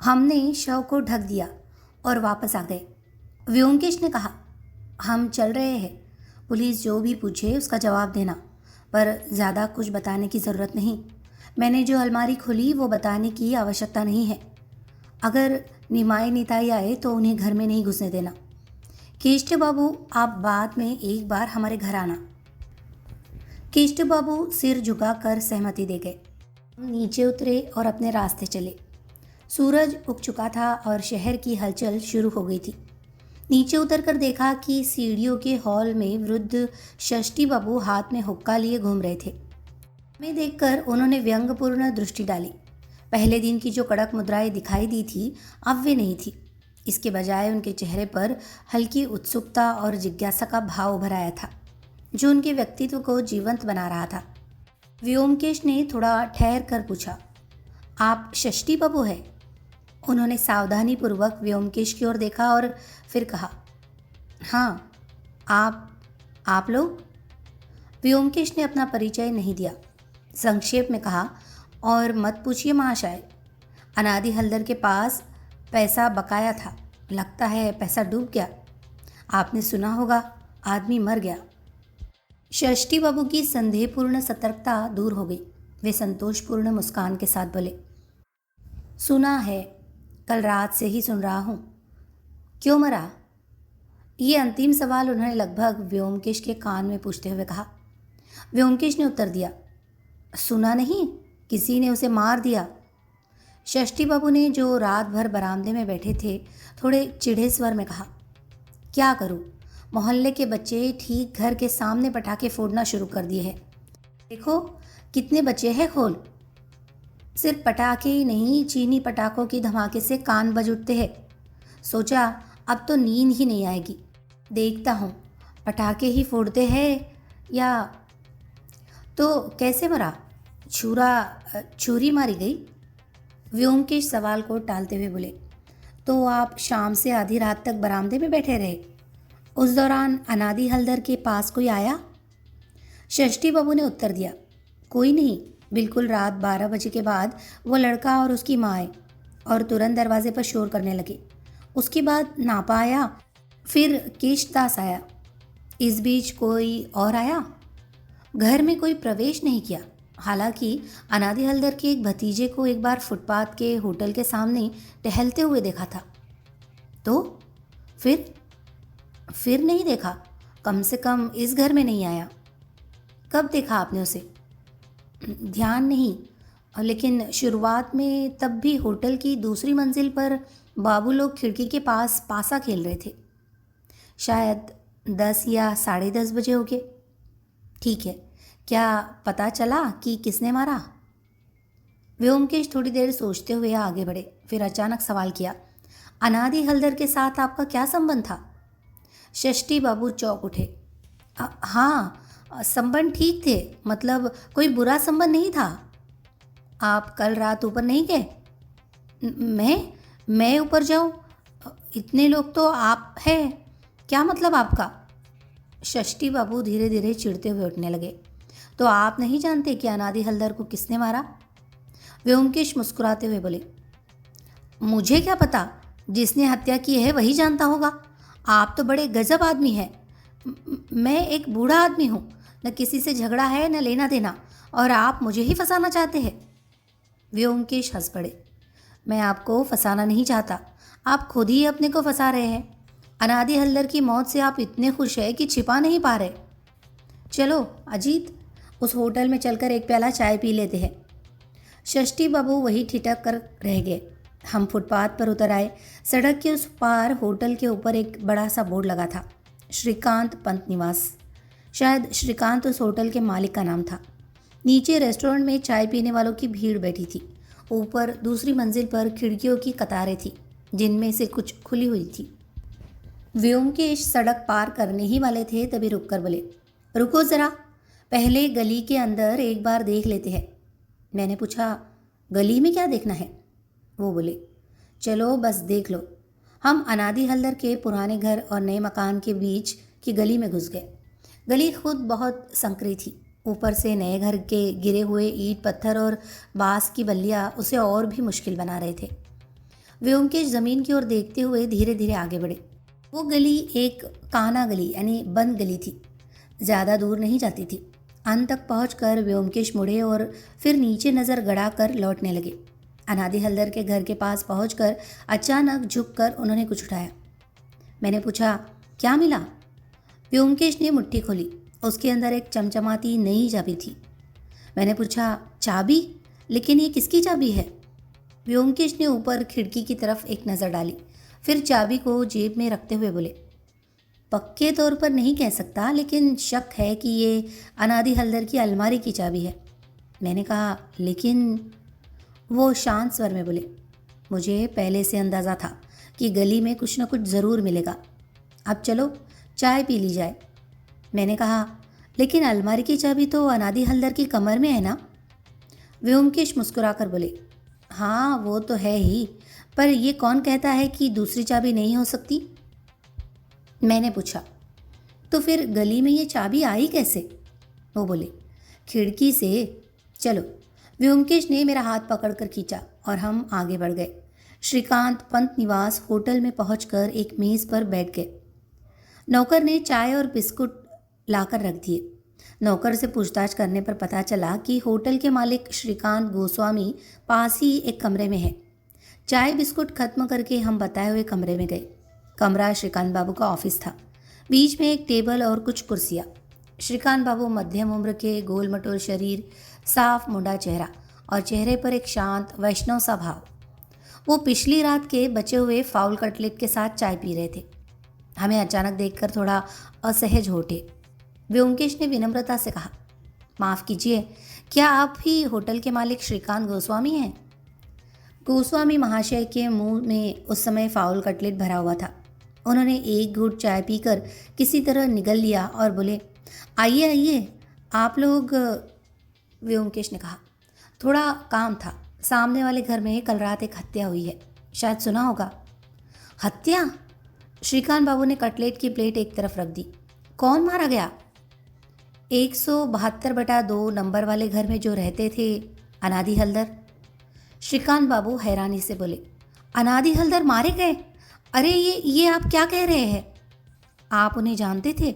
हमने शव को ढक दिया और वापस आ गए। व्योमकेश ने कहा, हम चल रहे हैं। पुलिस जो भी पूछे उसका जवाब देना, पर ज़्यादा कुछ बताने की ज़रूरत नहीं। मैंने जो अलमारी खोली वो बताने की आवश्यकता नहीं है। अगर निमाई निताई आए तो उन्हें घर में नहीं घुसने देना। केष्ट बाबू, आप बाद में एक बार हमारे घर आना। केष्ट बाबू सिर झुकाकर सहमति दे गए। हम नीचे उतरे और अपने रास्ते चले। सूरज उग चुका था और शहर की हलचल शुरू हो गई थी। नीचे उतरकर देखा कि सीढ़ियों के हॉल में वृद्ध षष्ठी बाबू हाथ में हुक्का लिए घूम रहे थे। हमें देखकर उन्होंने व्यंग्यपूर्ण दृष्टि डाली। पहले दिन की जो कड़क मुद्राएं दिखाई दी थी, अब वे नहीं थी। इसके बजाय उनके चेहरे पर हल्की उत्सुकता और जिज्ञासा का भाव उभर आया था, जो उनके व्यक्तित्व को जीवंत बना रहा था। व्योमकेश ने थोड़ा ठहर कर पूछा, आप षष्ठी बाबू हैं? उन्होंने सावधानीपूर्वक व्योमकेश की ओर देखा और फिर कहा, हाँ। आप लोग? व्योमकेश ने अपना परिचय नहीं दिया। संक्षेप में कहा, और मत पूछिए महाशय, अनादि हल्दर के पास पैसा बकाया था। लगता है पैसा डूब गया। आपने सुना होगा, आदमी मर गया। षष्ठी बाबू की संदेहपूर्ण सतर्कता दूर हो गई। वे संतोषपूर्ण मुस्कान के साथ बोले, सुना है, कल रात से ही सुन रहा हूँ। क्यों मरा? ये अंतिम सवाल उन्होंने लगभग व्योमकेश के कान में पूछते हुए कहा। व्योमकेश ने उत्तर दिया, सुना नहीं, किसी ने उसे मार दिया। षष्ठी बाबू ने, जो रात भर बरामदे में बैठे थे, थोड़े चिढ़े स्वर में कहा, क्या करूं, मोहल्ले के बच्चे ठीक घर के सामने पटाखे फोड़ना शुरू कर दिए हैं। देखो कितने बच्चे हैं खोल। सिर्फ पटाखे ही नहीं, चीनी पटाखों की धमाके से कान बज उठते हैं। सोचा अब तो नींद ही नहीं आएगी। देखता हूँ पटाखे ही फोड़ते हैं या तो कैसे मरा? छुरी मारी गई? व्योमकेश सवाल को टालते हुए बोले, तो आप शाम से आधी रात तक बरामदे में बैठे रहे? उस दौरान अनादि हल्दर के पास कोई आया? षष्ठी बाबू ने उत्तर दिया, कोई नहीं। बिल्कुल रात 12 बजे के बाद वो लड़का और उसकी माँ आए और तुरंत दरवाजे पर शोर करने लगे। उसके बाद नापा आया, फिर केशदास आया। इस बीच कोई और आया? घर में कोई प्रवेश नहीं किया। हालांकि अनादि हल्दर के एक भतीजे को एक बार फुटपाथ के होटल के सामने टहलते हुए देखा था। तो फिर नहीं देखा। कम से कम इस घर में नहीं आया। कब देखा आपने उसे? ध्यान नहीं, लेकिन शुरुआत में तब भी होटल की दूसरी मंजिल पर बाबू लोग खिड़की के पास पासा खेल रहे थे। शायद 10 या 10:30 बजे हो गए। ठीक है, क्या पता चला कि किसने मारा? व्योमकेश थोड़ी देर सोचते हुए आगे बढ़े, फिर अचानक सवाल किया, अनादि हल्दर के साथ आपका क्या संबंध था? षष्ठी बाबू चौंक उठे। हाँ, संबंध ठीक थे, मतलब कोई बुरा संबंध नहीं था। आप कल रात ऊपर नहीं गए? मैं ऊपर जाऊं? इतने लोग तो आप हैं, क्या मतलब आपका? षष्ठी बाबू धीरे धीरे चिढ़ते हुए उठने लगे। तो आप नहीं जानते कि अनादि हल्दर को किसने मारा? व्योमकेश मुस्कुराते हुए बोले, मुझे क्या पता, जिसने हत्या की है वही जानता होगा। आप तो बड़े गजब आदमी हैं। मैं एक बूढ़ा आदमी हूँ, न किसी से झगड़ा है न लेना देना, और आप मुझे ही फंसाना चाहते हैं। व्योमकेश हंस पड़े। मैं आपको फंसाना नहीं चाहता, आप खुद ही अपने को फंसा रहे हैं। अनादि हल्दर की मौत से आप इतने खुश हैं कि छिपा नहीं पा रहे। चलो अजीत, उस होटल में चलकर एक प्याला चाय पी लेते हैं। षष्ठी बाबू वही ठिठक कर रह गए। हम फुटपाथ पर उतर आए। सड़क के उस पार होटल के ऊपर एक बड़ा सा बोर्ड लगा था, श्रीकांत पंत निवास। शायद श्रीकांत उस होटल के मालिक का नाम था। नीचे रेस्टोरेंट में चाय पीने वालों की भीड़ बैठी थी। ऊपर दूसरी मंजिल पर खिड़कियों की कतारें थी, जिनमें से कुछ खुली हुई थी। व्योमकेश सड़क पार करने ही वाले थे, तभी रुककर बोले, रुको ज़रा, पहले गली के अंदर एक बार देख लेते हैं। मैंने पूछा, गली में क्या देखना है? वो बोले, चलो बस देख लो। हम अनादि हल्दर के पुराने घर और नए मकान के बीच की गली में घुस गए। गली खुद बहुत संकरी थी। ऊपर से नए घर के गिरे हुए ईंट पत्थर और बांस की बल्लियाँ उसे और भी मुश्किल बना रहे थे। व्योमकेश जमीन की ओर देखते हुए धीरे धीरे आगे बढ़े। वो गली एक काना गली यानी बंद गली थी, ज़्यादा दूर नहीं जाती थी। अंत तक पहुंचकर व्योमकेश मुड़े और फिर नीचे नज़र गड़ाकर लौटने लगे। अनादि हल्दर के घर के पास पहुंचकर अचानक झुककर उन्होंने कुछ उठाया। मैंने पूछा, क्या मिला? व्योमकेश ने मुट्ठी खोली। उसके अंदर एक चमचमाती नई चाबी थी। मैंने पूछा, चाबी? लेकिन ये किसकी चाबी है? व्योमकेश ने ऊपर खिड़की की तरफ एक नज़र डाली, फिर चाबी को जेब में रखते हुए बोले, पक्के तौर पर नहीं कह सकता, लेकिन शक है कि ये अनादि हल्दर की अलमारी की चाबी है। मैंने कहा, लेकिन? वो शांत स्वर में बोले, मुझे पहले से अंदाज़ा था कि गली में कुछ न कुछ ज़रूर मिलेगा। अब चलो चाय पी ली जाए। मैंने कहा, लेकिन अलमारी की चाबी तो अनादि हल्दर की कमर में है ना? व्योमकेश मुस्कुराकर बोले, हाँ वो तो है ही, पर ये कौन कहता है कि दूसरी चाबी नहीं हो सकती? मैंने पूछा, तो फिर गली में ये चाबी आई कैसे? वो बोले, खिड़की से। चलो। व्योमकेश ने मेरा हाथ पकड़कर खींचा और हम आगे बढ़ गए। श्रीकांत पंत निवास होटल में पहुंचकर एक मेज़ पर बैठ गए। नौकर ने चाय और बिस्कुट लाकर रख दिए। नौकर से पूछताछ करने पर पता चला कि होटल के मालिक श्रीकांत गोस्वामी पास ही एक कमरे में है। चाय बिस्कुट खत्म करके हम बताए हुए कमरे में गए। कमरा श्रीकांत बाबू का ऑफिस था। बीच में एक टेबल और कुछ कुर्सियाँ। श्रीकांत बाबू मध्यम उम्र के, गोल मटोल शरीर, साफ मुंडा चेहरा और चेहरे पर एक शांत वैष्णव सा भाव। वो पिछली रात के बचे हुए फाउल कटलेट के साथ चाय पी रहे थे। हमें अचानक देखकर थोड़ा असहज हो उठे। व्योमकेश ने विनम्रता से कहा, माफ़ कीजिए, क्या आप ही होटल के मालिक श्रीकांत गोस्वामी हैं? गोस्वामी महाशय के मुंह में उस समय फाउल कटलेट भरा हुआ था। उन्होंने एक घूंट चाय पीकर किसी तरह निगल लिया और बोले, आइए आइए, आप लोग। व्योमकेश ने कहा, थोड़ा काम था। सामने वाले घर में कल रात एक हत्या हुई है, शायद सुना होगा। हत्या? श्रीकांत बाबू ने कटलेट की प्लेट एक तरफ रख दी। कौन मारा गया? 172/2 नंबर वाले घर में जो रहते थे, अनादि हल्दर। श्रीकांत बाबू हैरानी से बोले, अनादि हल्दर मारे गए? अरे ये आप क्या कह रहे हैं? आप उन्हें जानते थे?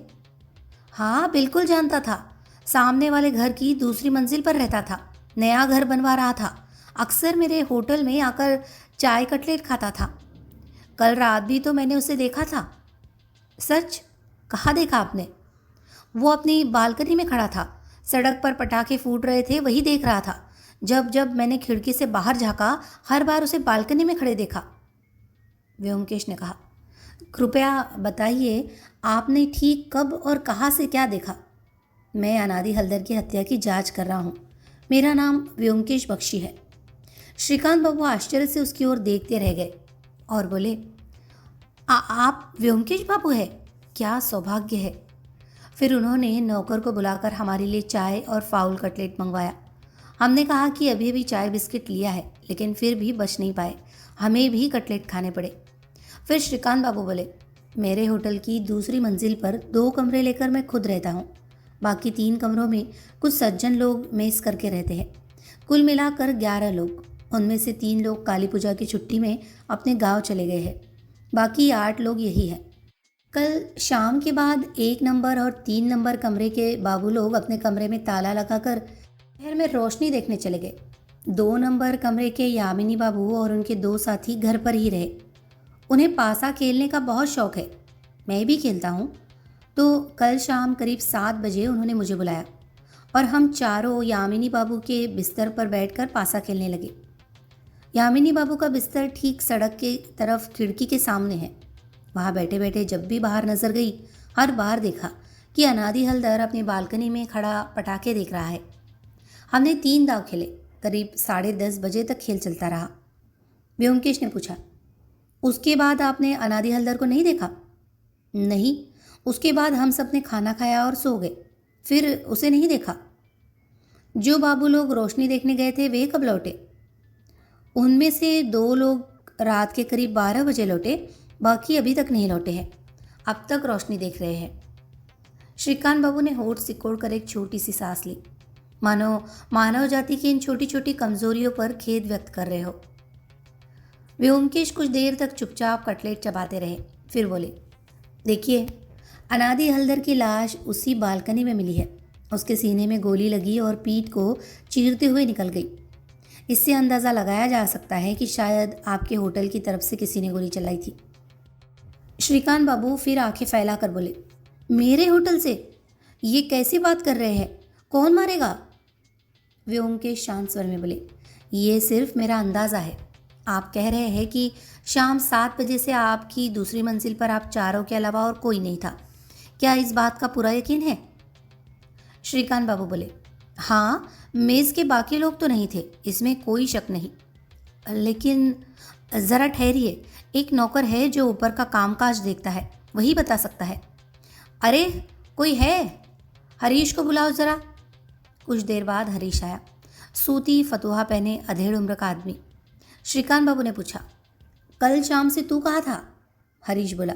हाँ बिल्कुल जानता था। सामने वाले घर की दूसरी मंजिल पर रहता था, नया घर बनवा रहा था। अक्सर मेरे होटल में आकर चाय कटलेट खाता था। कल रात भी तो मैंने उसे देखा था। सच? कहाँ देखा आपने? वो अपनी बालकनी में खड़ा था, सड़क पर पटाखे फूट रहे थे, वही देख रहा था। जब जब मैंने खिड़की से बाहर झांका, हर बार उसे बालकनी में खड़े देखा। व्योमकेश ने कहा, कृपया बताइए, आपने ठीक कब और कहाँ से क्या देखा? मैं अनादि हल्दर की हत्या की जांच कर रहा हूँ। मेरा नाम व्योमकेश बख्शी है। श्रीकांत बाबू आश्चर्य से उसकी ओर देखते रह गए और बोले, आप व्योमकेश बाबू है? क्या सौभाग्य है। फिर उन्होंने नौकर को बुलाकर हमारे लिए चाय और फाउल कटलेट मंगवाया। हमने कहा कि अभी भी चाय बिस्किट लिया है, लेकिन फिर भी बच नहीं पाए, हमें भी कटलेट खाने पड़े। फिर श्रीकांत बाबू बोले, मेरे होटल की दूसरी मंजिल पर 2 कमरे लेकर मैं खुद रहता हूँ। बाकी 3 कमरों में कुछ सज्जन लोग मेस करके रहते हैं। कुल मिलाकर 11 लोग। उनमें से 3 लोग काली पूजा की छुट्टी में अपने गांव चले गए हैं। बाकी 8 लोग यही हैं। कल शाम के बाद 1 नंबर और 3 नंबर कमरे के बाबू लोग अपने कमरे में ताला लगाकर शहर में रोशनी देखने चले गए। 2 नंबर कमरे के यामिनी बाबू और उनके 2 साथी घर पर ही रहे। उन्हें पासा खेलने का बहुत शौक है, मैं भी खेलता हूँ। तो कल शाम करीब 7 बजे उन्होंने मुझे बुलाया और हम चारों यामिनी बाबू के बिस्तर पर बैठकर पासा खेलने लगे। यामिनी बाबू का बिस्तर ठीक सड़क के तरफ खिड़की के सामने है। वहाँ बैठे बैठे जब भी बाहर नजर गई, हर बार देखा कि अनादि हल्दर अपनी बालकनी में खड़ा पटाखे देख रहा है। हमने 3 दाव खेले। करीब 10:30 बजे तक खेल चलता रहा। व्योमकेश ने पूछा, उसके बाद आपने अनादि हल्दर को नहीं देखा? नहीं, उसके बाद हम सब ने खाना खाया और सो गए, फिर उसे नहीं देखा। जो बाबू लोग रोशनी देखने गए थे वे कब लौटे? उनमें से 2 लोग रात के करीब 12 बजे लौटे, बाकी अभी तक नहीं लौटे हैं। अब तक रोशनी देख रहे हैं। श्रीकांत बाबू ने होठ सिकोड़ कर एक छोटी सी सांस ली, मानो मानव जाति की इन छोटी छोटी कमजोरियों पर खेद व्यक्त कर रहे हो। व्योमकेश कुछ देर तक चुपचाप कटलेट चबाते रहे, फिर बोले, देखिए, अनादि हल्दर की लाश उसी बालकनी में मिली है। उसके सीने में गोली लगी और पीठ को चीरते हुए निकल गई। इससे अंदाज़ा लगाया जा सकता है कि शायद आपके होटल की तरफ से किसी ने गोली चलाई थी। श्रीकांत बाबू फिर आंखें फैला कर बोले, मेरे होटल से? ये कैसी बात कर रहे हैं? कौन मारेगा? व्योमकेश शांत स्वर में बोले, ये सिर्फ मेरा अंदाज़ा है। आप कह रहे हैं कि शाम 7 बजे से आपकी दूसरी मंजिल पर आप चारों के अलावा और कोई नहीं था। क्या इस बात का पूरा यकीन है? श्रीकांत बाबू बोले, हाँ, मेज़ के बाकी लोग तो नहीं थे, इसमें कोई शक नहीं। लेकिन ज़रा ठहरिए, एक नौकर है जो ऊपर का कामकाज देखता है, वही बता सकता है। अरे, कोई है? हरीश को बुलाओ ज़रा। कुछ देर बाद हरीश आया, सूती फतुहा पहने अधेड़ उम्र का आदमी। श्रीकांत बाबू ने पूछा, कल शाम से तू कहाँ था? हरीश बोला,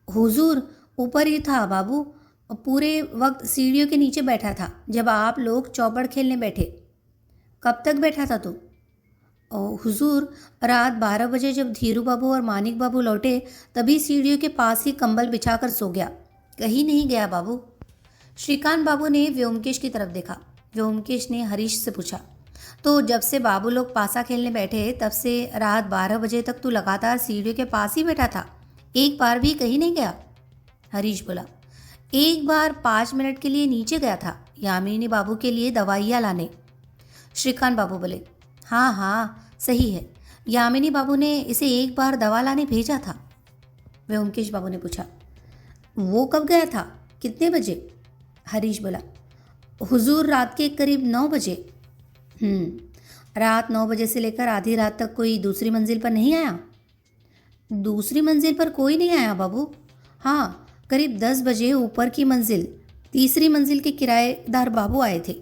हुजूर, ऊपर ही था बाबू, पूरे वक्त सीढ़ियों के नीचे बैठा था जब आप लोग चौपड़ खेलने बैठे। कब तक बैठा था तू? हुजूर, रात 12 बजे जब धीरू बाबू और मानिक बाबू लौटे तभी सीढ़ियों के पास ही कंबल बिछाकर सो गया, कहीं नहीं गया बाबू। श्रीकांत बाबू ने व्योमकेश की तरफ देखा। व्योमकेश ने हरीश से पूछा, तो जब से बाबू लोग पासा खेलने बैठे तब से रात 12 बजे तक तू लगातार सीढ़ियों के पास ही बैठा था, एक बार भी कहीं नहीं गया? हरीश बोला, एक बार 5 मिनट के लिए नीचे गया था, यामिनी बाबू के लिए दवाइयाँ लाने। श्रीकांत बाबू बोले, हाँ हाँ, सही है, यामिनी बाबू ने इसे एक बार दवा लाने भेजा था। व्योमकेश बाबू ने पूछा, वो कब गया था, कितने बजे? हरीश बोला, हुजूर, रात के करीब 9 बजे। रात 9 बजे से लेकर आधी रात तक कोई दूसरी मंजिल पर नहीं आया? दूसरी मंजिल पर कोई नहीं आया बाबू। हाँ, करीब 10 बजे ऊपर की मंजिल, तीसरी मंजिल के किराएदार बाबू आए थे,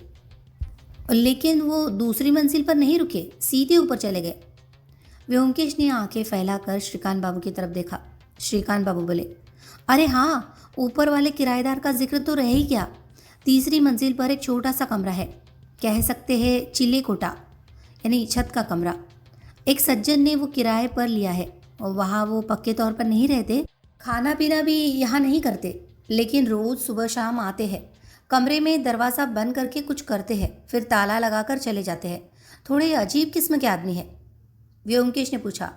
लेकिन वो दूसरी मंजिल पर नहीं रुके, सीधे ऊपर चले गए। व्योमकेश ने आंखें फैलाकर श्रीकांत बाबू की तरफ देखा। श्रीकांत बाबू बोले, अरे हाँ, ऊपर वाले किराएदार का जिक्र तो रह ही गया। तीसरी मंजिल पर एक छोटा सा कमरा है, कह सकते हैं चिल्ले कोटा, यानी छत का कमरा। एक सज्जन ने वो किराए पर लिया है और वहाँ वो पक्के तौर पर नहीं रहते, खाना पीना भी यहाँ नहीं करते, लेकिन रोज़ सुबह शाम आते हैं, कमरे में दरवाज़ा बंद करके कुछ करते हैं, फिर ताला लगाकर चले जाते हैं। थोड़े अजीब किस्म के आदमी हैं। व्योमकेश ने पूछा,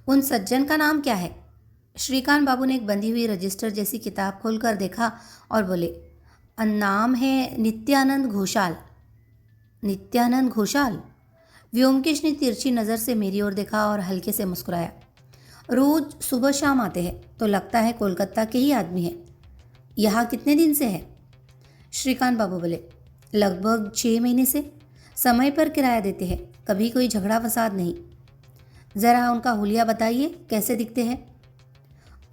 उन सज्जन का नाम क्या है? श्रीकांत बाबू ने एक बंधी हुई रजिस्टर जैसी किताब खोलकर देखा और बोले, नाम है नित्यानंद घोषाल। नित्यानंद घोषाल? व्योमकेश ने तिरछी नज़र से मेरी ओर देखा और हल्के से मुस्कुराया। रोज़ सुबह शाम आते हैं, तो लगता है कोलकाता के ही आदमी हैं। यहाँ कितने दिन से है? श्रीकांत बाबू बोले, लगभग 6 महीने से। समय पर किराया देते हैं, कभी कोई झगड़ा फसाद नहीं। ज़रा उनका हुलिया बताइए, कैसे दिखते हैं?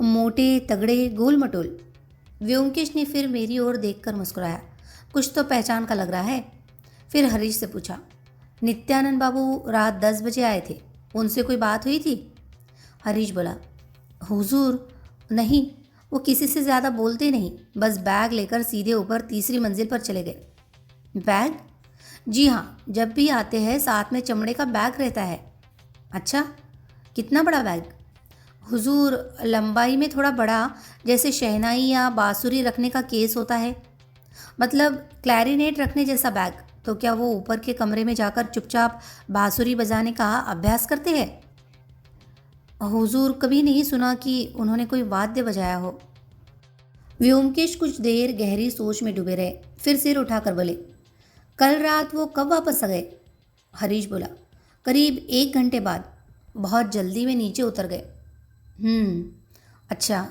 मोटे, तगड़े, गोल मटोल? व्योमकेश ने फिर मेरी ओर देखकर मुस्कुराया, कुछ तो पहचान का लग रहा है। फिर हरीश से पूछा, नित्यानंद बाबू रात 10 बजे आए थे, उनसे कोई बात हुई थी? हरीश बोला, हुजूर, नहीं, वो किसी से ज़्यादा बोलते नहीं, बस बैग लेकर सीधे ऊपर तीसरी मंजिल पर चले गए। बैग? जी हाँ, जब भी आते हैं साथ में चमड़े का बैग रहता है। अच्छा, कितना बड़ा बैग? हुजूर, लंबाई में थोड़ा बड़ा, जैसे शहनाई या बांसुरी रखने का केस होता है, मतलब क्लैरिनेट रखने जैसा बैग। तो क्या वो ऊपर के कमरे में जाकर चुपचाप बांसुरी बजाने का अभ्यास करते हैं? हुजूर, कभी नहीं सुना कि उन्होंने कोई वाद्य बजाया हो। व्योमकेश कुछ देर गहरी सोच में डूबे रहे, फिर सिर उठाकर बोले, कल रात वो कब वापस आ गए? हरीश बोला, करीब 1 घंटे बाद, बहुत जल्दी में नीचे उतर गए। अच्छा,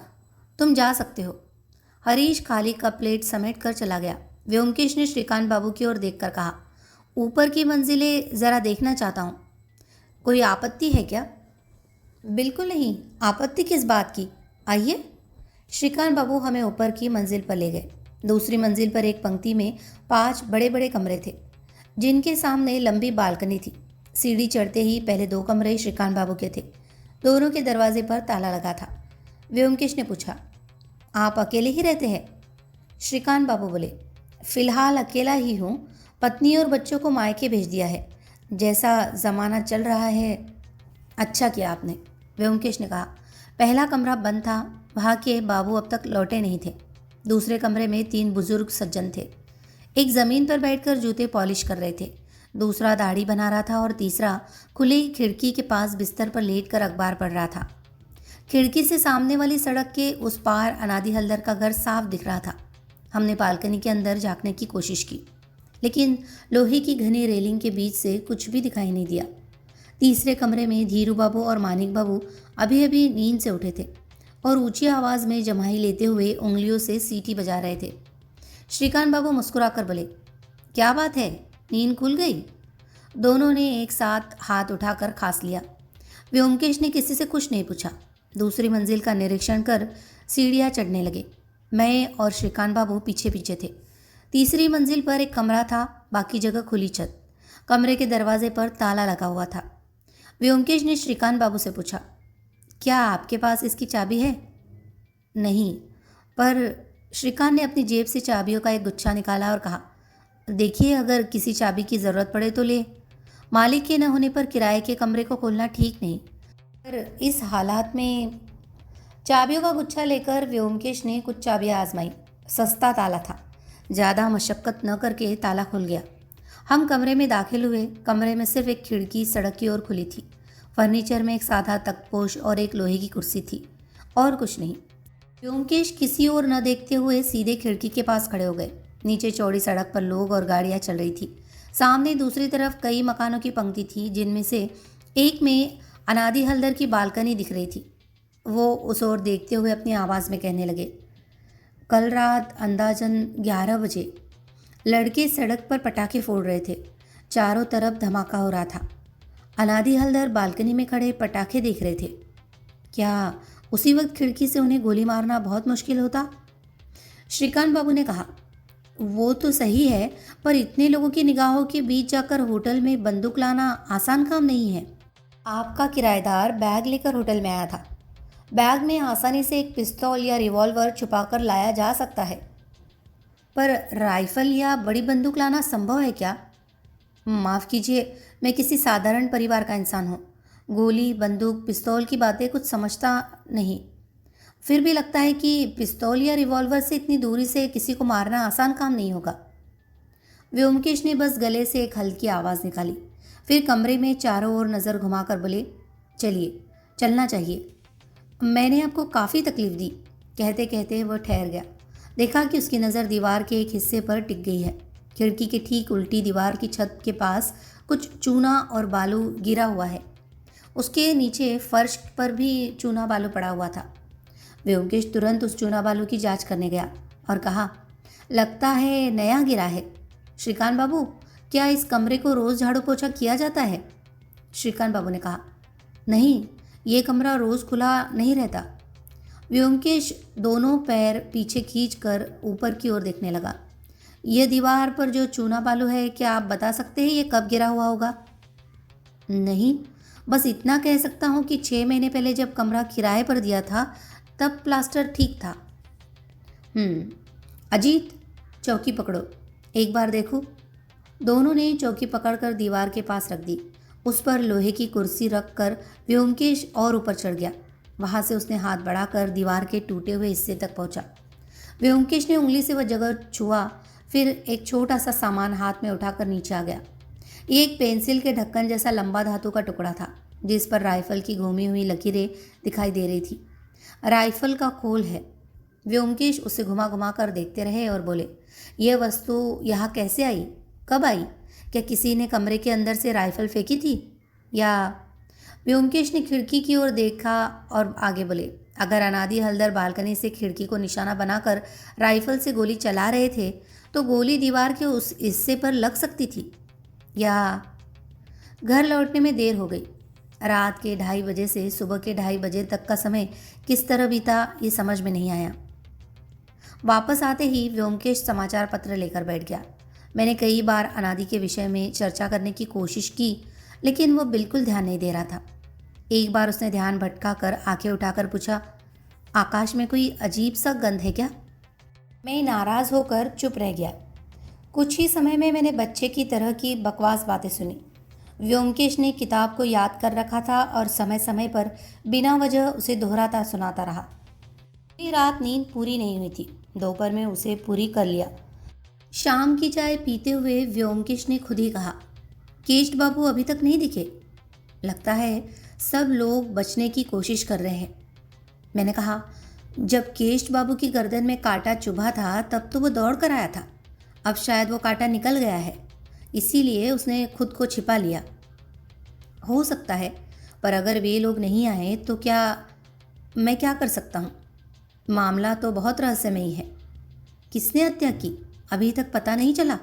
तुम जा सकते हो। हरीश खाली का प्लेट समेट कर चला गया। व्योमकेश ने श्रीकांत बाबू की ओर देखकर कहा, ऊपर की मंजिलें ज़रा देखना चाहता हूँ, कोई आपत्ति है क्या? बिल्कुल नहीं, आपत्ति किस बात की, आइए। श्रीकांत बाबू हमें ऊपर की मंजिल पर ले गए। दूसरी मंजिल पर एक पंक्ति में 5 बड़े बड़े कमरे थे, जिनके सामने लंबी बालकनी थी। सीढ़ी चढ़ते ही पहले 2 कमरे श्रीकांत बाबू के थे, दोनों के दरवाजे पर ताला लगा था। व्योमकेश ने पूछा, आप अकेले ही रहते हैं? श्रीकांत बाबू बोले, फिलहाल अकेला ही हूँ, पत्नी और बच्चों को मायके भेज दिया है। जैसा ज़माना चल रहा है। अच्छा किया आपने, व्योमकेश ने कहा। पहला कमरा बंद था, वहाँ के बाबू अब तक लौटे नहीं थे। दूसरे कमरे में 3 बुजुर्ग सज्जन थे। एक ज़मीन पर बैठकर जूते पॉलिश कर रहे थे, दूसरा दाढ़ी बना रहा था और तीसरा खुली खिड़की के पास बिस्तर पर लेटकर अखबार पढ़ रहा था। खिड़की से सामने वाली सड़क के उस पार अनादि हलदर का घर साफ दिख रहा था। हमने बालकनी के अंदर झांकने की कोशिश की, लेकिन लोहे की घनी रेलिंग के बीच से कुछ भी दिखाई नहीं दिया। तीसरे कमरे में धीरू बाबू और मानिक बाबू अभी अभी नींद से उठे थे और ऊंची आवाज़ में जमाई लेते हुए उंगलियों से सीटी बजा रहे थे। श्रीकांत बाबू मुस्कुराकर बोले, क्या बात है, नींद खुल गई? दोनों ने एक साथ हाथ उठाकर खांस लिया। व्योमकेश ने किसी से कुछ नहीं पूछा। दूसरी मंजिल का निरीक्षण कर सीढ़ियाँ चढ़ने लगे। मैं और श्रीकांत बाबू पीछे पीछे थे। तीसरी मंजिल पर एक कमरा था, बाकी जगह खुली छत। कमरे के दरवाजे पर ताला लगा हुआ था। व्योमकेश ने श्रीकांत बाबू से पूछा, क्या आपके पास इसकी चाबी है? नहीं, पर श्रीकांत ने अपनी जेब से चाबियों का एक गुच्छा निकाला और कहा, देखिए, अगर किसी चाबी की ज़रूरत पड़े तो ले। मालिक के न होने पर किराए के कमरे को खोलना ठीक नहीं। पर इस हालात में चाबियों का गुच्छा लेकर व्योमकेश ने कुछ चाबियां आजमाई। सस्ता ताला था। ज़्यादा मशक्क़त न करके ताला खुल गया। हम कमरे में दाखिल हुए। कमरे में सिर्फ एक खिड़की सड़क की ओर खुली थी। फर्नीचर में एक सादा तख्तपोश और एक लोहे की कुर्सी थी, और कुछ नहीं। व्योमकेश किसी ओर न देखते हुए सीधे खिड़की के पास खड़े हो गए। नीचे चौड़ी सड़क पर लोग और गाड़ियां चल रही थी। सामने दूसरी तरफ कई मकानों की पंक्ति थी, जिनमें से एक में अनादि हलदर की बालकनी दिख रही थी। वो उस ओर देखते हुए अपनी आवाज़ में कहने लगे, कल रात अंदाजन 11 बजे लड़के सड़क पर पटाखे फोड़ रहे थे। चारों तरफ धमाका हो रहा था। अनादि हलदर बालकनी में खड़े पटाखे देख रहे थे। क्या उसी वक्त खिड़की से उन्हें गोली मारना बहुत मुश्किल होता? श्रीकांत बाबू ने कहा, वो तो सही है, पर इतने लोगों की निगाहों के बीच जाकर होटल में बंदूक लाना आसान काम नहीं है। आपका किराएदार बैग लेकर होटल में आया था। बैग में आसानी से एक पिस्तौल या रिवॉल्वर छुपाकर लाया जा सकता है, पर राइफल या बड़ी बंदूक लाना संभव है क्या? माफ़ कीजिए, मैं किसी साधारण परिवार का इंसान हूँ। गोली, बंदूक, पिस्तौल की बातें कुछ समझता नहीं। फिर भी लगता है कि पिस्तौल या रिवॉल्वर से इतनी दूरी से किसी को मारना आसान काम नहीं होगा। व्योमकेश ने बस गले से एक हल्की आवाज़ निकाली। फिर कमरे में चारों ओर नज़र घुमाकर बोले, चलिए, चलना चाहिए। मैंने आपको काफ़ी तकलीफ़ दी। कहते कहते वह ठहर गया। देखा कि उसकी नज़र दीवार के एक हिस्से पर टिक गई है। खिड़की के ठीक उल्टी दीवार की छत के पास कुछ चूना और बालू गिरा हुआ है। उसके नीचे फर्श पर भी चूना बालू पड़ा हुआ था। व्योमकेश तुरंत उस चूना बालू की जांच करने गया और कहा, लगता है नया गिरा है। श्रीकांत बाबू, क्या इस कमरे को रोज़ झाड़ू पोछा किया जाता है? श्रीकांत बाबू ने कहा, नहीं, ये कमरा रोज़ खुला नहीं रहता। व्योमकेश दोनों पैर पीछे खींचकर ऊपर की ओर देखने लगा। यह दीवार पर जो चूना बालू है, क्या आप बता सकते हैं ये कब गिरा हुआ होगा? नहीं, बस इतना कह सकता हूँ कि 6 महीने पहले जब कमरा किराए पर दिया था, तब प्लास्टर ठीक था। अजीत, चौकी पकड़ो, एक बार देखो। दोनों ने चौकी पकड़कर दीवार के पास रख दी। उस पर लोहे की कुर्सी रखकर व्योमकेश और ऊपर चढ़ गया। वहाँ से उसने हाथ बढ़ाकर दीवार के टूटे हुए हिस्से तक पहुँचा। व्योमकेश ने उंगली से वह जगह छुआ, फिर एक छोटा सा सामान हाथ में उठाकर नीचे आ गया। ये एक पेंसिल के ढक्कन जैसा लंबा धातु का टुकड़ा था, जिस पर राइफल की घूमी हुई लकीरें दिखाई दे रही थी। राइफल का खोल है। व्योमकेश उसे घुमा घुमा कर देखते रहे और बोले, यह वस्तु यहाँ कैसे आई? कब आई? क्या किसी ने कमरे के अंदर से राइफल फेंकी थी, या? व्योमकेश ने खिड़की की ओर देखा और आगे बोले, अगर अनादि हलदर बालकनी से खिड़की को निशाना बनाकर राइफल से गोली चला रहे थे, तो गोली दीवार के उस हिस्से पर लग सकती थी, या? घर लौटने में देर हो गई। रात के 2:30 बजे से सुबह के 2:30 बजे तक का समय किस तरह बीता, ये समझ में नहीं आया। वापस आते ही व्योमकेश समाचार पत्र लेकर बैठ गया। मैंने कई बार अनादि के विषय में चर्चा करने की कोशिश की, लेकिन वो बिल्कुल ध्यान नहीं दे रहा था। एक बार उसने ध्यान भटका कर आंखें उठाकर पूछा, आकाश में कोई अजीब सा गंध है क्या? मैं नाराज़ होकर चुप रह गया। कुछ ही समय में मैंने बच्चे की तरह की बकवास बातें सुनी। व्योमकेश ने किताब को याद कर रखा था और समय समय पर बिना वजह उसे दोहराता सुनाता रहा। पूरी रात नींद पूरी नहीं हुई थी। दोपहर में उसे पूरी कर लिया। शाम की चाय पीते हुए व्योमकेश ने खुद ही कहा, केष्ट बाबू अभी तक नहीं दिखे। लगता है सब लोग बचने की कोशिश कर रहे हैं। मैंने कहा, जब केष्ट बाबू की गर्दन में कांटा चुभा था तब तो वो दौड़ कर आया था। अब शायद वो कांटा निकल गया है, इसीलिए उसने खुद को छिपा लिया। हो सकता है, पर अगर वे लोग नहीं आए तो मैं क्या कर सकता हूँ? मामला तो बहुत रहस्यमयी है। किसने हत्या की अभी तक पता नहीं चला।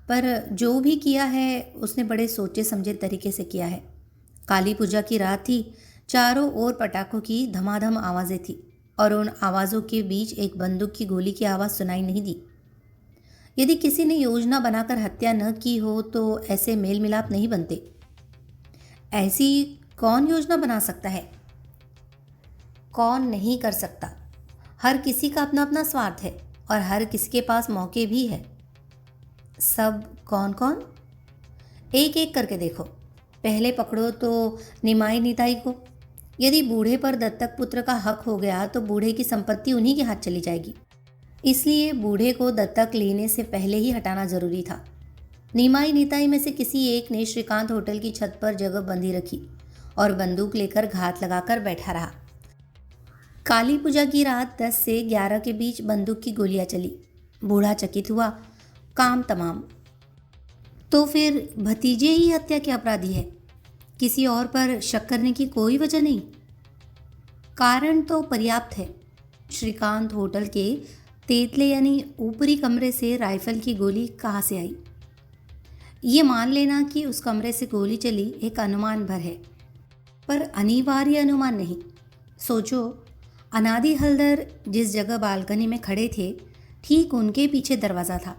पर जो भी किया है उसने बड़े सोचे समझे तरीके से किया है। काली पूजा की रात थी। चारों ओर पटाखों की धमाधम आवाज़ें थी और उन आवाज़ों के बीच एक बंदूक की गोली की आवाज़ सुनाई नहीं दी। यदि किसी ने योजना बनाकर हत्या न की हो तो ऐसे मेल मिलाप नहीं बनते। ऐसी कौन योजना बना सकता है? कौन नहीं कर सकता? हर किसी का अपना अपना स्वार्थ है और हर किसी के पास मौके भी है। सब कौन कौन? एक एक करके देखो। पहले पकड़ो तो निमाई निताई को। यदि बूढ़े पर दत्तक पुत्र का हक हो गया तो बूढ़े की संपत्ति उन्हीं के हाथ चली जाएगी। इसलिए बूढ़े को दत्तक लेने से पहले ही हटाना जरूरी था। निमाई निताई में से किसी एक ने श्रीकांत होटल की छत पर जगह बंदी रखी और बंदूक लेकर घात लगाकर बैठा रहा। काली पूजा की रात 10 से 11 के बीच बंदूक की गोलियां चली। बूढ़ा चकित हुआ। काम तमाम। तो फिर भतीजे ही हत्या के अपराधी है। किसी और पर शक करने की कोई वजह नहीं। कारण तो पर्याप्त है। श्रीकांत होटल के तेतले यानी ऊपरी कमरे से राइफल की गोली कहाँ से आई? ये मान लेना कि उस कमरे से गोली चली एक अनुमान भर है, पर अनिवार्य अनुमान नहीं। सोचो, अनादि हलदर जिस जगह बालकनी में खड़े थे ठीक उनके पीछे दरवाज़ा था।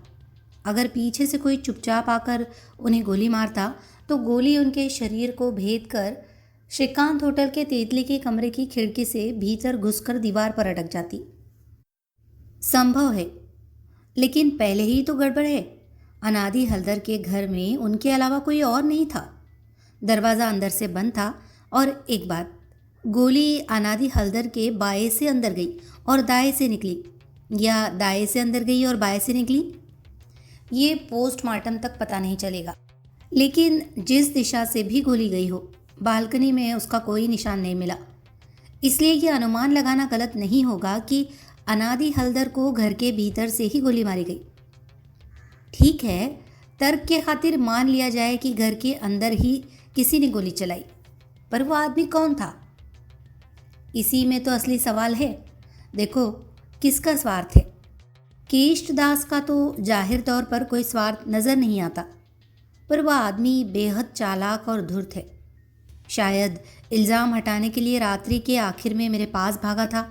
अगर पीछे से कोई चुपचाप आकर उन्हें गोली मारता तो गोली उनके शरीर को भेद कर श्रीकांत होटल के तेतले के कमरे की खिड़की से भीतर घुसकर दीवार पर अटक जाती। संभव है, लेकिन पहले ही तो गड़बड़ है। अनादि हलदर के घर में उनके अलावा कोई और नहीं था। दरवाज़ा अंदर से बंद था। और एक बात, गोली अनादि हलदर के बाएं से अंदर गई और दाएं से निकली, या दाएं से अंदर गई और बाएं से निकली, ये पोस्टमार्टम तक पता नहीं चलेगा। लेकिन जिस दिशा से भी गोली गई हो, बालकनी में उसका कोई निशान नहीं मिला। इसलिए यह अनुमान लगाना गलत नहीं होगा कि अनादि हलदर को घर के भीतर से ही गोली मारी गई। ठीक है, तर्क के खातिर मान लिया जाए कि घर के अंदर ही किसी ने गोली चलाई, पर वो आदमी कौन था? इसी में तो असली सवाल है। देखो, किसका स्वार्थ है? केष्ट दास का तो जाहिर तौर पर कोई स्वार्थ नज़र नहीं आता, पर वह आदमी बेहद चालाक और धूर्त है। शायद इल्ज़ाम हटाने के लिए रात्रि के आखिर में मेरे पास भागा था,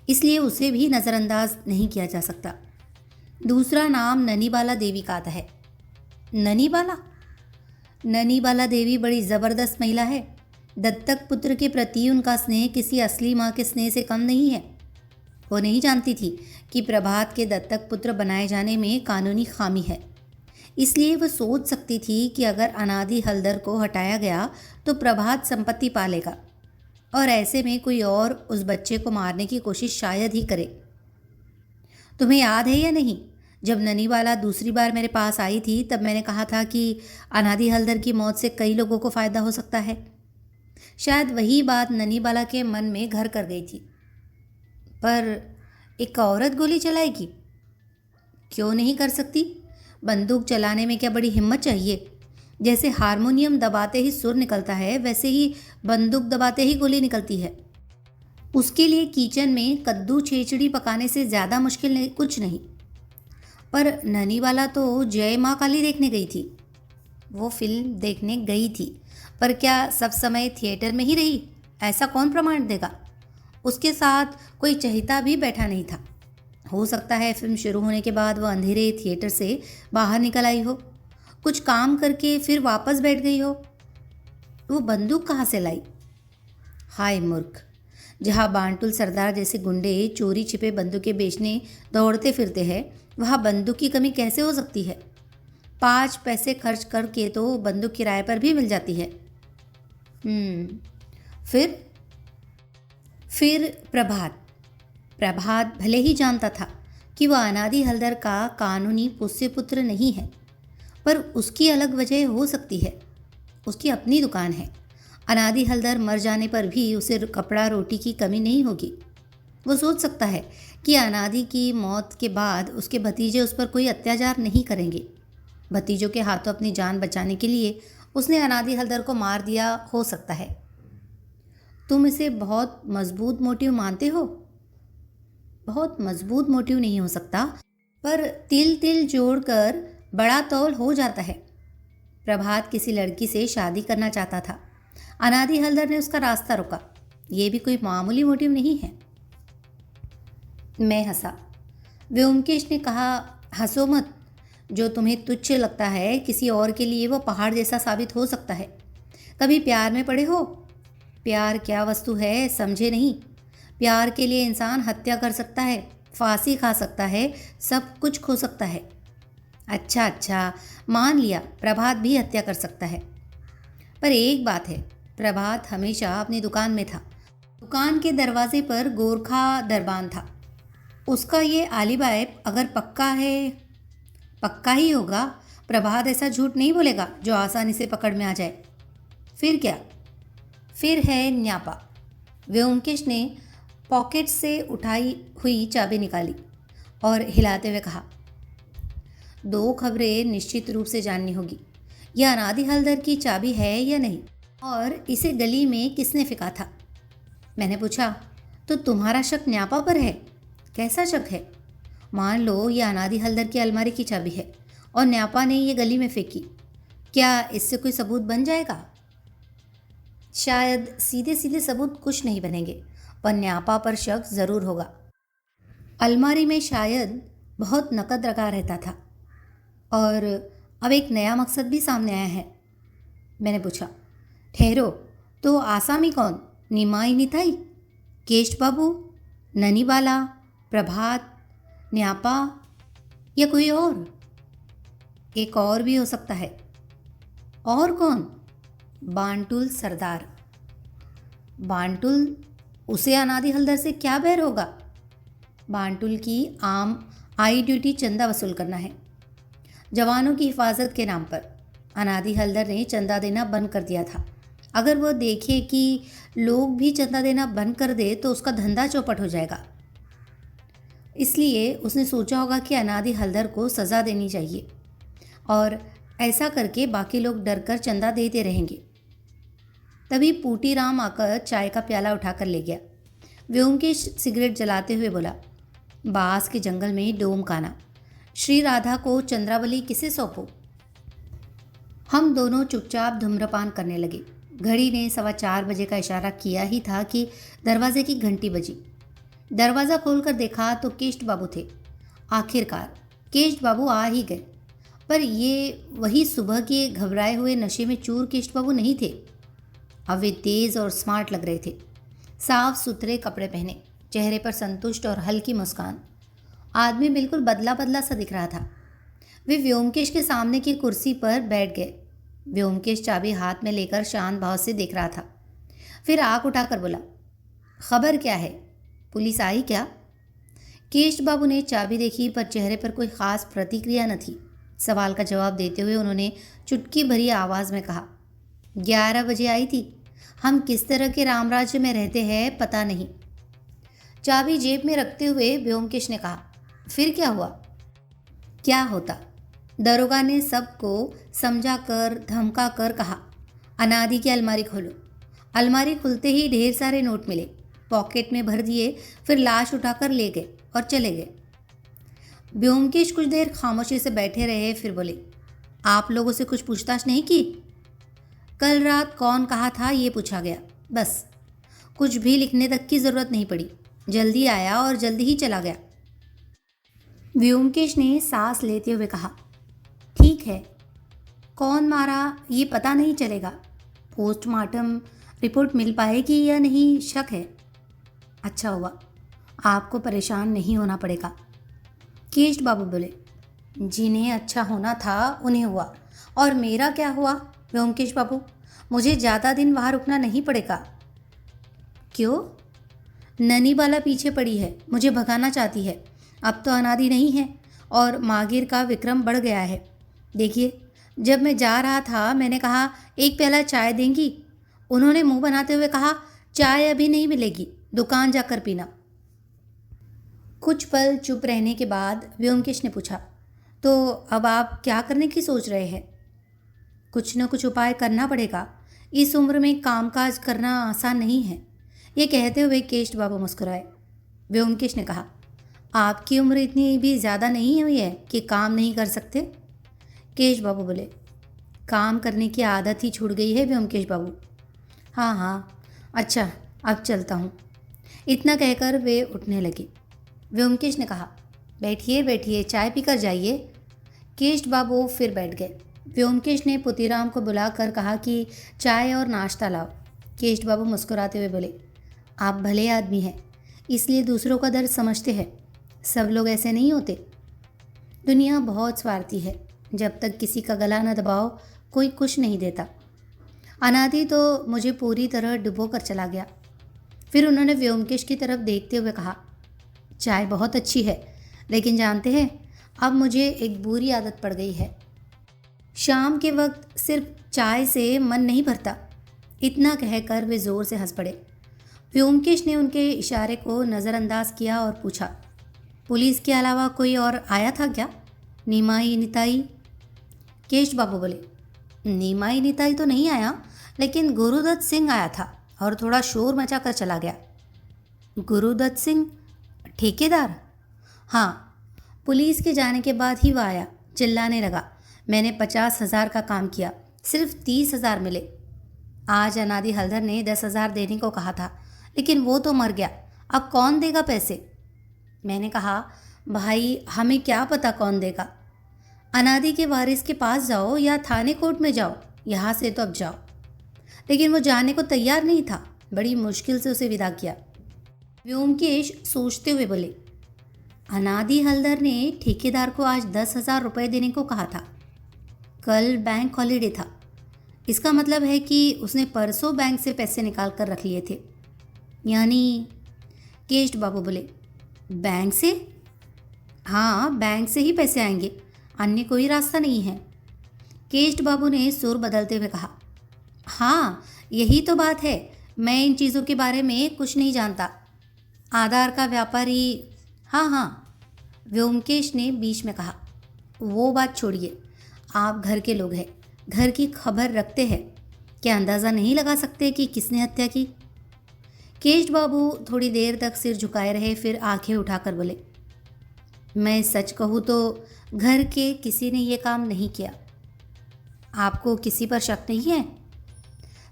इसलिए उसे भी नज़रअंदाज नहीं किया जा सकता। दूसरा नाम ननीबाला देवी का आता है। ननीबाला? ननीबाला देवी बड़ी ज़बरदस्त महिला है। दत्तक पुत्र के प्रति उनका स्नेह किसी असली माँ के स्नेह से कम नहीं है। वो नहीं जानती थी कि प्रभात के दत्तक पुत्र बनाए जाने में कानूनी खामी है। इसलिए वह सोच सकती थी कि अगर अनादि हलदर को हटाया गया तो प्रभात संपत्ति पालेगा और ऐसे में कोई और उस बच्चे को मारने की कोशिश शायद ही करे। तुम्हें याद है या नहीं, जब ननीबाला दूसरी बार मेरे पास आई थी तब मैंने कहा था कि अनादि हलदर की मौत से कई लोगों को फ़ायदा हो सकता है। शायद वही बात ननीबाला के मन में घर कर गई थी। पर एक औरत गोली चलाएगी? क्यों नहीं कर सकती? बंदूक चलाने में क्या बड़ी हिम्मत चाहिए? जैसे हारमोनियम दबाते ही सुर निकलता है, वैसे ही बंदूक दबाते ही गोली निकलती है। उसके लिए किचन में कद्दू छेचड़ी पकाने से ज़्यादा मुश्किल कुछ नहीं। पर ननीबाला तो जय माँ काली देखने गई थी। वो फिल्म देखने गई थी, पर क्या सब समय थिएटर में ही रही? ऐसा कौन प्रमाण देगा? उसके साथ कोई चहेता भी बैठा नहीं था। हो सकता है फिल्म शुरू होने के बाद वह अंधेरे थिएटर से बाहर निकल आई हो, कुछ काम करके फिर वापस बैठ गई हो। वो बंदूक कहाँ से लाई? हाय मूर्ख! जहाँ बांटुल सरदार जैसे गुंडे चोरी छिपे बंदूकें बेचने दौड़ते फिरते हैं, वहाँ बंदूक की कमी कैसे हो सकती है? 5 पैसे खर्च करके तो बंदूक किराए पर भी मिल जाती है। फिर फिर प्रभात प्रभात भले ही जानता था कि वह अनादि हलदर का कानूनी पोष्य पुत्र नहीं है, पर उसकी अलग वजह हो सकती है। उसकी अपनी दुकान है। अनादि हलदर मर जाने पर भी उसे कपड़ा रोटी की कमी नहीं होगी। वो सोच सकता है कि अनादि की मौत के बाद उसके भतीजे उस पर कोई अत्याचार नहीं करेंगे। भतीजों के हाथों अपनी जान बचाने के लिए उसने अनादि हलदर को मार दिया हो सकता है। तुम इसे बहुत मजबूत मोटिव मानते हो? बहुत मजबूत मोटिव नहीं हो सकता, पर तिल तिल जोड़कर बड़ा तौल हो जाता है। प्रभात किसी लड़की से शादी करना चाहता था। अनादि हलदर ने उसका रास्ता रोका। ये भी कोई मामूली मोटिव नहीं है। मैं हंसा। व्योमकेश ने कहा, हंसो मत। जो तुम्हें तुच्छ लगता है किसी और के लिए वो पहाड़ जैसा साबित हो सकता है। कभी प्यार में पड़े हो? प्यार क्या वस्तु है समझे नहीं। प्यार के लिए इंसान हत्या कर सकता है, फांसी खा सकता है, सब कुछ खो सकता है। अच्छा, मान लिया प्रभात भी हत्या कर सकता है। पर एक बात है, प्रभात हमेशा अपनी दुकान में था। दुकान के दरवाजे पर गोरखा दरबान था। उसका ये आलिबाय अगर पक्का ही होगा। प्रभात ऐसा झूठ नहीं बोलेगा जो आसानी से पकड़ में आ जाए। फिर क्या? फिर है न्यापा। व्योमकेश ने पॉकेट से उठाई हुई चाबी निकाली और हिलाते हुए कहा, 2 खबरें निश्चित रूप से जाननी होगी। यह अनादि हलदर की चाबी है या नहीं, और इसे गली में किसने फेंका था? मैंने पूछा। तो तुम्हारा शक न्यापा पर है? कैसा शक है? मान लो यह अनादि हलदर की अलमारी की चाबी है और न्यापा ने ये गली में फेंकी। क्या इससे कोई सबूत बन जाएगा? शायद सीधे सीधे सबूत कुछ नहीं बनेंगे, पर न्यापा पर शक ज़रूर होगा। अलमारी में शायद बहुत नकद रखा रहता था, और अब एक नया मकसद भी सामने आया है। मैंने पूछा, ठहरो, तो आसामी कौन? निमाई निताई, केश बाबू, ननीबाला, प्रभात, न्यापा या कोई और? एक और भी हो सकता है। और कौन? बांटुल सरदार। बांटुल? उसे अनादि हलदर से क्या बैर होगा? बांटुल की आम आई ड्यूटी चंदा वसूल करना है, जवानों की हिफाजत के नाम पर। अनादि हलदर ने चंदा देना बंद कर दिया था। अगर वह देखे कि लोग भी चंदा देना बंद कर दे तो उसका धंधा चौपट हो जाएगा। इसलिए उसने सोचा होगा कि अनादि हलदर को सज़ा देनी चाहिए, और ऐसा करके बाकी लोग डरकर चंदा देते रहेंगे। तभी पूटी राम आकर चाय का प्याला उठाकर ले गया। व्योमकेश सिगरेट जलाते हुए बोला, बांस के जंगल में डोम काना, श्री राधा को चंद्रावली किसे सौंपो? हम दोनों चुपचाप धूम्रपान करने लगे। घड़ी ने 4:15 बजे का इशारा किया ही था कि दरवाजे की घंटी बजी। दरवाज़ा खोलकर देखा तो केष्ट बाबू थे। आखिरकार केष्ट बाबू आ ही गए, पर ये वही सुबह के घबराए हुए नशे में चूर केष्ट बाबू नहीं थे। अब वे तेज़ और स्मार्ट लग रहे थे। साफ सुथरे कपड़े पहने, चेहरे पर संतुष्ट और हल्की मुस्कान। आदमी बिल्कुल बदला बदला सा दिख रहा था। वे व्योमकेश के सामने की कुर्सी पर बैठ गए। व्योमकेश चाबी हाथ में लेकर शांत भाव से देख रहा था। फिर आँख उठाकर बोला, खबर क्या है? पुलिस आई क्या? केष्ट बाबू ने चाबी देखी, पर चेहरे पर कोई ख़ास प्रतिक्रिया न थी। सवाल का जवाब देते हुए उन्होंने चुटकी भरी आवाज़ में कहा, 11 बजे आई थी। हम किस तरह के रामराज्य में रहते हैं पता नहीं। चाबी जेब में रखते हुए व्योमकेश ने कहा, फिर क्या हुआ? क्या होता? दरोगा ने सबको समझा कर धमका कर कहा, अनादि की अलमारी खोलो। अलमारी खुलते ही ढेर सारे नोट मिले। पॉकेट में भर दिए, फिर लाश उठाकर ले गए और चले गए। व्योमकेश कुछ देर खामोशी से बैठे रहे, फिर बोले, आप लोगों से कुछ पूछताछ नहीं की? कल रात कौन कहा था ये पूछा गया, बस। कुछ भी लिखने तक की ज़रूरत नहीं पड़ी। जल्दी आया और जल्दी ही चला गया। व्योमकेश ने सांस लेते हुए कहा, ठीक है, कौन मारा ये पता नहीं चलेगा। पोस्टमार्टम रिपोर्ट मिल पाएगी या नहीं शक है। अच्छा हुआ, आपको परेशान नहीं होना पड़ेगा। केष्ट बाबू बोले, जिन्हें अच्छा होना था उन्हें हुआ, और मेरा क्या हुआ व्योमकेश बाबू? मुझे ज़्यादा दिन वहाँ रुकना नहीं पड़ेगा। क्यों? ननी बाला पीछे पड़ी है, मुझे भगाना चाहती है। अब तो अनादि नहीं है और मागिर का विक्रम बढ़ गया है। देखिए, जब मैं जा रहा था मैंने कहा एक प्याला चाय देंगी? उन्होंने मुंह बनाते हुए कहा चाय अभी नहीं मिलेगी, दुकान जाकर पीना। कुछ पल चुप रहने के बाद व्योमकेश ने पूछा, तो अब आप क्या करने की सोच रहे हैं? कुछ न कुछ उपाय करना पड़ेगा। इस उम्र में कामकाज करना आसान नहीं है। ये कहते हुए केष्ट बाबू मुस्कुराए। व्योमकेश ने कहा, आपकी उम्र इतनी भी ज़्यादा नहीं हुई है कि काम नहीं कर सकते। केष्ट बाबू बोले, काम करने की आदत ही छूट गई है व्योमकेश बाबू। हाँ हाँ, अच्छा, अब चलता हूँ। इतना कहकर वे उठने लगे। व्योमकेश ने कहा, बैठिए बैठिए, चाय पीकर जाइए। केष्ट बाबू फिर बैठ गए। व्योमकेश ने पुतीराम को बुलाकर कहा कि चाय और नाश्ता लाओ। केष्ट बाबू मुस्कुराते हुए बोले, आप भले आदमी हैं, इसलिए दूसरों का दर्द समझते हैं। सब लोग ऐसे नहीं होते। दुनिया बहुत स्वार्थी है। जब तक किसी का गला न दबाओ कोई कुछ नहीं देता। अनादि तो मुझे पूरी तरह डुबो कर चला गया। फिर उन्होंने व्योमकेश की तरफ देखते हुए कहा, चाय बहुत अच्छी है, लेकिन जानते हैं अब मुझे एक बुरी आदत पड़ गई है। शाम के वक्त सिर्फ चाय से मन नहीं भरता। इतना कहकर वे ज़ोर से हंस पड़े। व्योमकेश ने उनके इशारे को नज़रअंदाज किया और पूछा, पुलिस के अलावा कोई और आया था क्या? निमाई निताई? केश बाबू बोले, निमाई निताई तो नहीं आया, लेकिन गुरुदत्त सिंह आया था और थोड़ा शोर मचा कर चला गया। गुरुदत्त सिंह ठेकेदार? हाँ, पुलिस के जाने के बाद ही वह आया। चिल्लाने लगा, मैंने 50,000 का काम किया, सिर्फ 30,000 मिले। आज अनादि हल्दर ने 10,000 देने को कहा था, लेकिन वो तो मर गया। अब कौन देगा पैसे? मैंने कहा, भाई हमें क्या पता कौन देगा। अनादि के वारिस के पास जाओ या थाने कोर्ट में जाओ, यहाँ से तो अब जाओ। लेकिन वो जाने को तैयार नहीं था। बड़ी मुश्किल से उसे विदा किया। व्योमकेश सोचते हुए बोले, अनादि हल्दर ने ठेकेदार को आज 10,000 रुपये देने को कहा था। कल बैंक हॉलीडे था। इसका मतलब है कि उसने परसों बैंक से पैसे निकाल कर रख लिए थे। यानी? केष्ट बाबू बोले, बैंक से? हाँ, बैंक से ही पैसे आएंगे, अन्य कोई रास्ता नहीं है। केष्ट बाबू ने सुर बदलते हुए कहा, हाँ यही तो बात है, मैं इन चीज़ों के बारे में कुछ नहीं जानता। आधार का व्यापारी? हाँ हाँ। व्योमकेश ने बीच में कहा, वो बात छोड़िए, आप घर के लोग हैं, घर की खबर रखते हैं, क्या अंदाज़ा नहीं लगा सकते कि किसने हत्या की? केष्ट बाबू थोड़ी देर तक सिर झुकाए रहे, फिर आंखें उठाकर बोले, मैं सच कहूँ तो घर के किसी ने ये काम नहीं किया। आपको किसी पर शक नहीं है?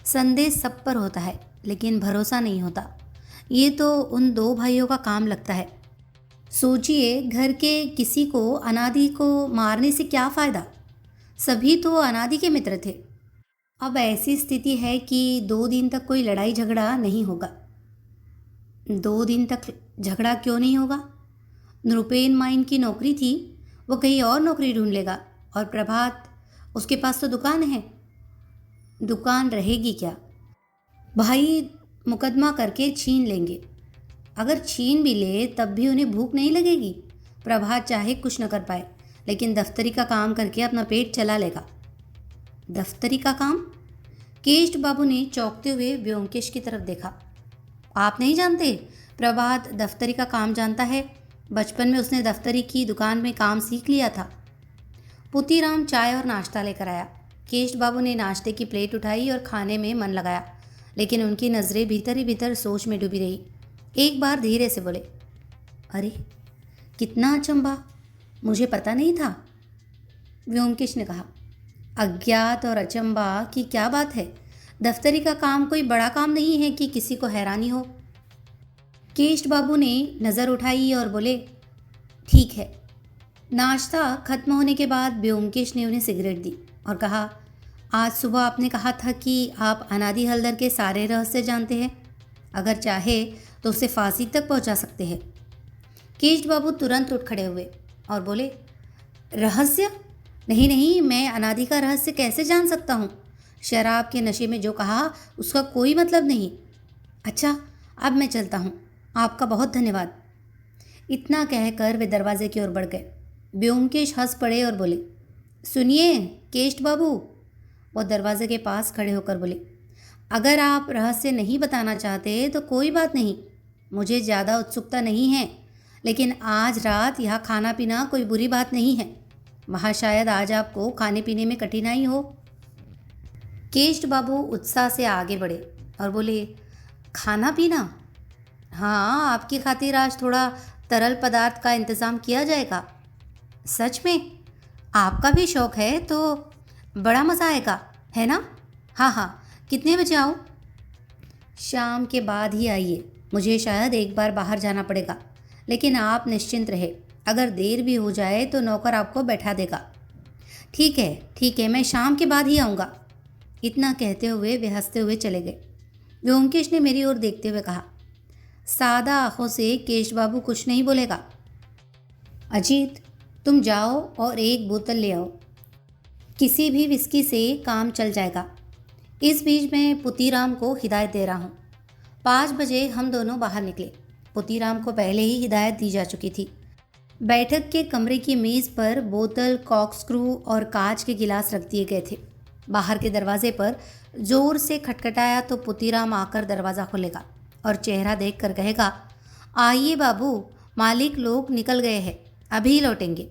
संदेह सब पर होता है, लेकिन भरोसा नहीं होता। ये तो उन दो भाइयों का काम लगता है। सोचिए, घर के किसी को अनादि को मारने से क्या फ़ायदा? सभी तो अनादि के मित्र थे। अब ऐसी स्थिति है कि 2 दिन तक कोई लड़ाई झगड़ा नहीं होगा। 2 दिन तक झगड़ा क्यों नहीं होगा? नृपेन माइन की नौकरी थी, वो कहीं और नौकरी ढूंढ लेगा। और प्रभात, उसके पास तो दुकान है। दुकान रहेगी क्या? भाई मुकदमा करके छीन लेंगे। अगर छीन भी ले तब भी उन्हें भूख नहीं लगेगी। प्रभात चाहे कुछ न कर पाए, लेकिन दफ्तरी का काम करके अपना पेट चला लेगा। दफ्तरी का काम? केष्ट बाबू ने चौंकते हुए व्योमकेश की तरफ देखा। आप नहीं जानते? प्रभात दफ्तरी का काम जानता है। बचपन में उसने दफ्तरी की दुकान में काम सीख लिया था। पुतीराम चाय और नाश्ता लेकर आया। केष्ट बाबू ने नाश्ते की प्लेट उठाई और खाने में मन लगाया, लेकिन उनकी नज़रें भीतर ही भीतर सोच में डूबी रही। एक बार धीरे से बोले, अरे कितना अचंभा, मुझे पता नहीं था। व्योमकेश ने कहा, अज्ञात और अचंभा की क्या बात है? दफ्तरी का काम कोई बड़ा काम नहीं है कि किसी को हैरानी हो। केष्ट बाबू ने नज़र उठाई और बोले, ठीक है। नाश्ता खत्म होने के बाद व्योमकेश ने उन्हें सिगरेट दी और कहा, आज सुबह आपने कहा था कि आप अनादि हल्दर के सारे रहस्य जानते हैं। अगर चाहे तो उसे फांसी तक पहुंचा सकते हैं। केष्ट बाबू तुरंत उठ खड़े हुए और बोले, रहस्य? नहीं नहीं, मैं अनादि का रहस्य कैसे जान सकता हूँ? शराब के नशे में जो कहा उसका कोई मतलब नहीं। अच्छा, अब मैं चलता हूँ। आपका बहुत धन्यवाद। इतना कहकर वे दरवाजे की ओर बढ़ गए। ब्योमकेश हंस पड़े और बोले, सुनिए केष्ट बाबू। वो दरवाजे के पास खड़े होकर बोले, अगर आप रहस्य नहीं बताना चाहते तो कोई बात नहीं, मुझे ज़्यादा उत्सुकता नहीं है, लेकिन आज रात यहाँ खाना पीना कोई बुरी बात नहीं है। वहाँ शायद आज आपको खाने पीने में कठिनाई हो। केष्ट बाबू उत्साह से आगे बढ़े और बोले, खाना पीना? हाँ, आपकी खातिर आज थोड़ा तरल पदार्थ का इंतज़ाम किया जाएगा। सच में? आपका भी शौक़ है तो बड़ा मज़ा आएगा, है ना? हाँ हाँ, कितने बजे आऊँ? शाम के बाद ही आइए, मुझे शायद एक बार बाहर जाना पड़ेगा, लेकिन आप निश्चिंत रहे, अगर देर भी हो जाए तो नौकर आपको बैठा देगा। ठीक है, मैं शाम के बाद ही आऊँगा। इतना कहते हुए वे हंसते हुए चले गए। व्योमकेश ने मेरी ओर देखते हुए कहा, सादा आंखों से केश बाबू कुछ नहीं बोलेगा। अजीत, तुम जाओ और एक बोतल ले आओ, किसी भी विस्की से काम चल जाएगा। इस बीच मैं पुतीराम को हिदायत दे रहा हूँ। 5 बजे हम दोनों बाहर निकले। पुतीराम को पहले ही हिदायत दी जा चुकी थी। बैठक के कमरे की मेज़ पर बोतल, कॉर्कस्क्रू और कांच के गिलास रख दिए गए थे। बाहर के दरवाजे पर जोर से खटखटाया तो पुतीराम आकर दरवाज़ा खोलेगा और चेहरा देखकर कहेगा, आइए बाबू, मालिक लोग निकल गए हैं, अभी लौटेंगे।